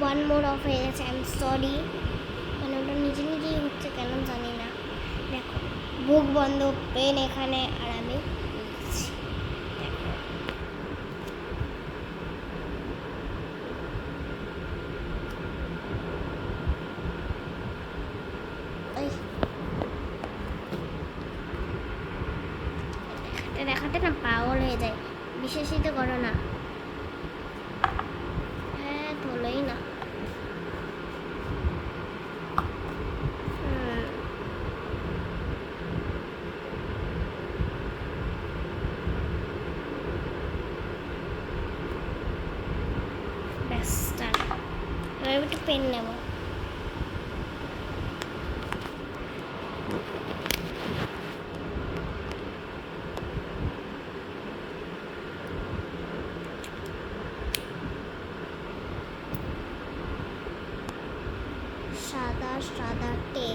One more of হয়ে গেছে। I am sorry, মানে ওটা নিজে নিজেই হচ্ছে কেন জানি না। দেখো বুক বন্ধ, পেন এখানে, আর আমি লিখছি। দেখো দেখাতে না পাগল হয়ে যায়, বিশ্বাসই তো করো না। হ্যাঁ তোলোই না। ব্যাস এবার একটু পেন নেব। সাদা সাদা টে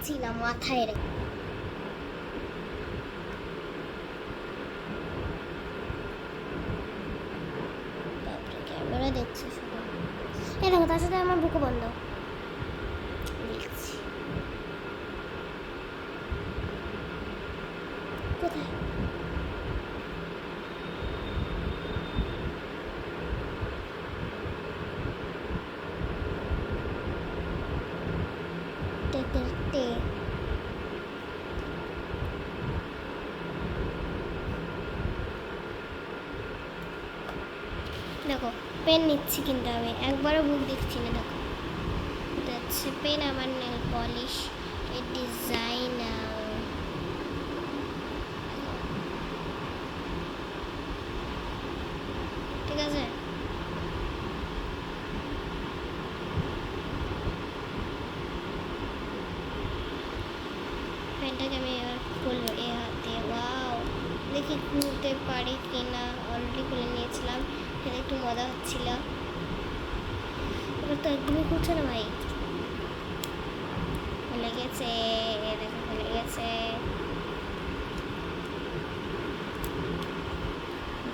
ছিলাম মাথায় রেখে। ক্যামেরা দেখছি শুধু। এই দেখো তার সাথে আমার বুকও বন্ধ। লিখছি কোথায়? টে দেখো পেন নিচ্ছি, কিন্তু আমি একবারও বুক দেখছি না। দেখো এটা হচ্ছে পেন, আমার নেল পলিশ, এর ডিজাইন ঠিক আছে। পেনটাকে আমি এবার খুলবো এ হাতে। ওয়াও, দেখি খুলতে পারি কিনা। অলরেডি খুলে নিয়েছিলাম, সেটা একটু মজা হচ্ছিল। এবার তো একদমই খুলছে না ভাই। খুলে গেছে, দেখো খুলে গেছে।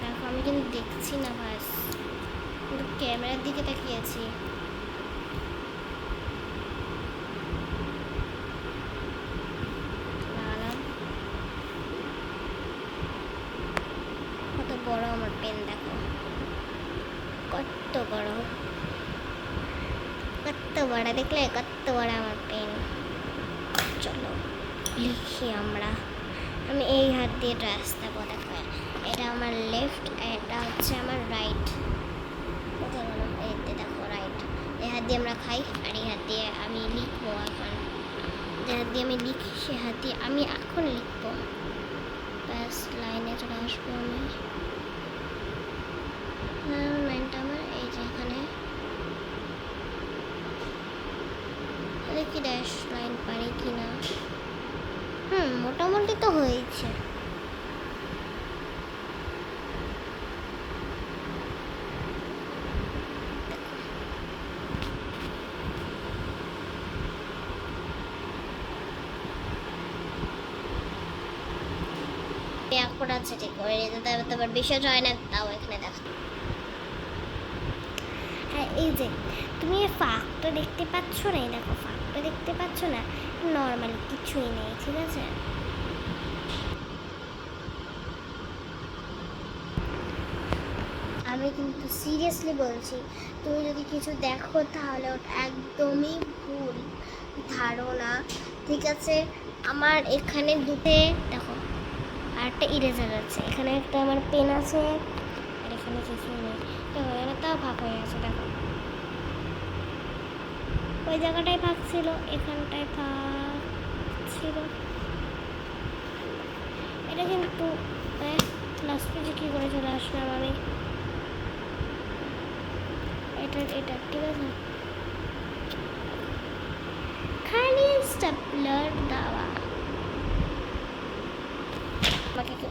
দেখো আমি কিন্তু দেখছি না বাস, কিন্তু ক্যামেরার দিকে তাকিয়েছি। কত বড় আমার পেন, দেখো কত বড়, কত বড়, দেখলে কত বড় আমার পেন। চলো লিখি আমরা। আমি এই হাত দিয়ে ড্রাস দেবো। দেখো এটা আমার লেফট, এটা হচ্ছে আমার রাইট। কোথায় গেল? এতে দেখো রাইট। এই হাত দিয়ে আমরা খাই, আর এই হাত দিয়ে আমি লিখবো এখন। যে হাত দিয়ে আমি লিখি সে হাত দিয়ে আমি এখন লিখবো। ব্যাস লাইনে চলে আসবো আমি। লাইনটা আমার এই যে এখানে। দেখি ড্যাশ লাইন পারি কিনা। মোটামুটি তো হয়েছে। ব্যাক আছে ঠিক করে নিতে, তবে তোমার বিষয় হয় না, তাও এখানে দেখো। হ্যাঁ এই যে তুমি এই ফাঁকটা দেখতে পাচ্ছ না, এই দেখো ফাঁকটা দেখতে পাচ্ছ না, নর্মালি কিছুই নেই, ঠিক আছে। আমি কিন্তু সিরিয়াসলি বলছি, তুমি যদি কিছু দেখো তাহলে ওটা একদমই ভুল ধারণা, ঠিক আছে। আমার এখানে দুটো দেখো, আর একটা ইরেজার আছে, এখানে একটা আমার পেন আছে, আর এখানে কিছু নেই। দেখো এটা তাও ফাঁক হয়ে আছে। দেখো ওই জায়গাটায় ফাঁক ছিল, এখানটায় ফাঁক ছিল। এটা কিন্তু লাস্ট পেজে কী করে চলে আসলাম আমি? এটা ঠিক আছে, খালি স্টেপলার দেওয়া আমাকে